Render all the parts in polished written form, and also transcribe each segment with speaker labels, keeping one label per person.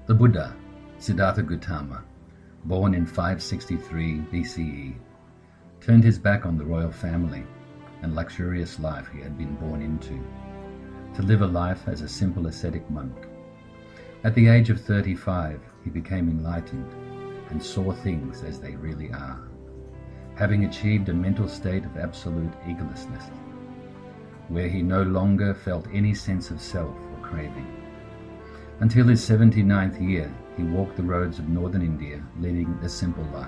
Speaker 1: The Buddha, Siddhartha Gautama, born in 563 BCE, turned his back on the royal family and luxurious life he had been born into, to live a life as a simple ascetic monk. At the age of 35, he became enlightened and saw things as they really are, having achieved a mental state of absolute egolessness, where he no longer felt any sense of self or craving. Until his 79th year, he walked the roads of northern India, leading a simple life,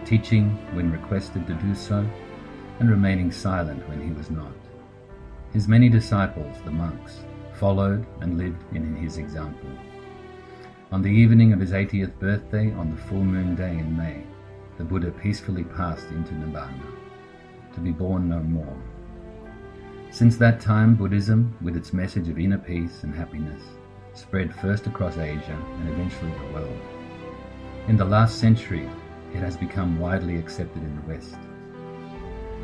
Speaker 1: teaching when requested to do so, and remaining silent when he was not. His many disciples, the monks, followed and lived in his example. On the evening of his 80th birthday, on the full moon day in May, the Buddha peacefully passed into Nibbana, to be born no more. Since that time, Buddhism, with its message of inner peace and happiness, spread first across Asia and eventually the world. In the last century, it has become widely accepted in the West.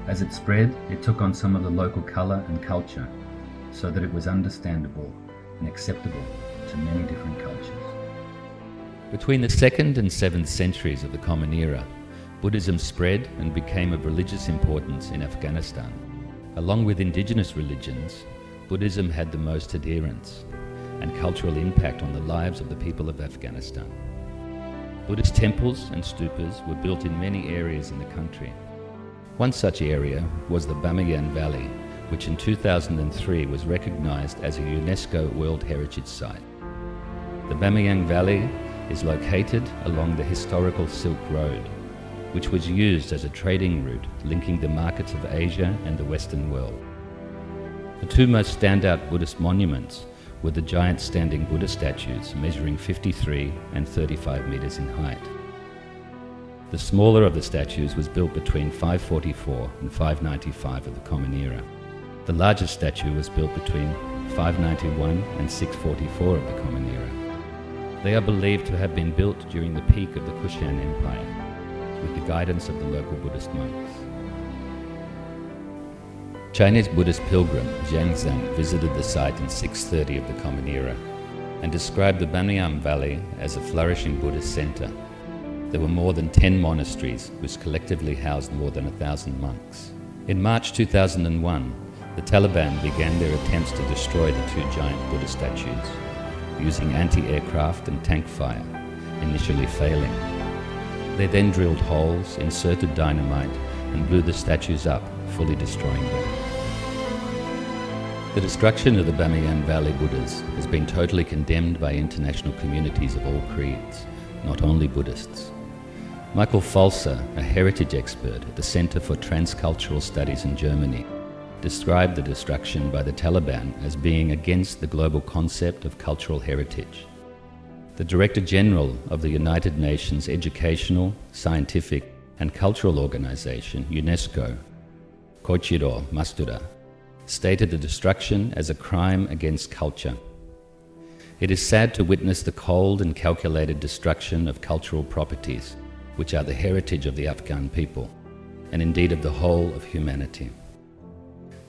Speaker 1: As it spread, it took on some of the local color and culture, so that it was understandable and acceptable to many different cultures.
Speaker 2: Between the 2nd and 7th centuries of the Common Era, Buddhism spread and became of religious importance in Afghanistan. Along with indigenous religions, Buddhism had the most adherents and cultural impact on the lives of the people of Afghanistan. Buddhist temples and stupas were built in many areas in the country. One such area was the Bamiyan Valley, which in 2003 was recognized as a UNESCO World Heritage Site. The Bamiyan Valley is located along the historical Silk Road, which was used as a trading route linking the markets of Asia and the Western world. The two most standout Buddhist monuments were the giant standing Buddha statues measuring 53 and 35 meters in height. The smaller of the statues was built between 544 and 595 of the Common Era. The largest statue was built between 591 and 644 of the Common Era. They are believed to have been built during the peak of the Kushan Empire, with the guidance of the local Buddhist monks. Chinese Buddhist pilgrim Zhang Zhang visited the site in 630 of the Common Era and described the Bamiyan Valley as a flourishing Buddhist center. There were more than 10 monasteries which collectively housed more than 1,000 monks. In March 2001, the Taliban began their attempts to destroy the two giant Buddha statues, using anti-aircraft and tank fire, initially failing. They then drilled holes, inserted dynamite, and blew the statues up, fully destroying them. The destruction of the Bamiyan Valley Buddhas has been totally condemned by international communities of all creeds, not only Buddhists. Michael Falser, a heritage expert at the Center for Transcultural Studies in Germany, described the destruction by the Taliban as being against the global concept of cultural heritage. The Director General of the United Nations Educational, Scientific and Cultural Organization, UNESCO, Koichiro Matsuda, stated the destruction as a crime against culture. It is sad to witness the cold and calculated destruction of cultural properties, which are the heritage of the Afghan people, and indeed of the whole of humanity.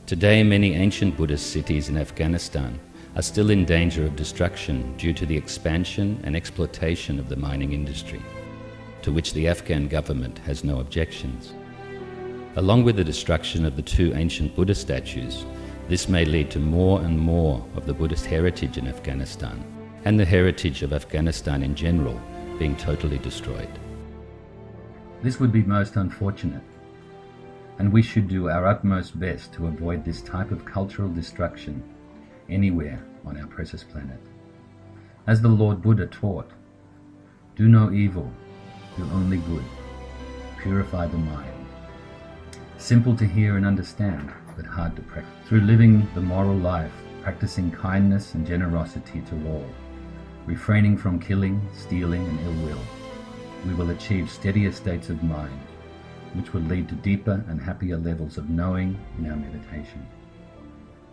Speaker 2: Today, many ancient Buddhist cities in Afghanistan are still in danger of destruction due to the expansion and exploitation of the mining industry, to which the Afghan government has no objections. Along with the destruction of the two ancient Buddha statues, this may lead to more and more of the Buddhist heritage in Afghanistan, and the heritage of Afghanistan in general, being totally destroyed.
Speaker 1: This would be most unfortunate, and we should do our utmost best to avoid this type of cultural destruction anywhere on our precious planet. As the Lord Buddha taught, do no evil, do only good, purify the mind. Simple to hear and understand, but hard to practice. Through living the moral life, practicing kindness and generosity to all, refraining from killing, stealing and ill will, we will achieve steadier states of mind, which will lead to deeper and happier levels of knowing in our meditation.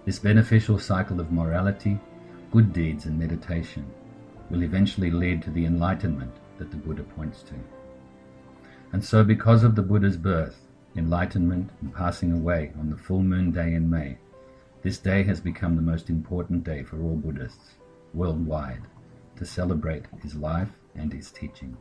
Speaker 1: This beneficial cycle of morality, good deeds and meditation will eventually lead to the enlightenment that the Buddha points to. And so because of the Buddha's birth, enlightenment and passing away on the full moon day in May, this day has become the most important day for all Buddhists worldwide to celebrate his life and his teaching.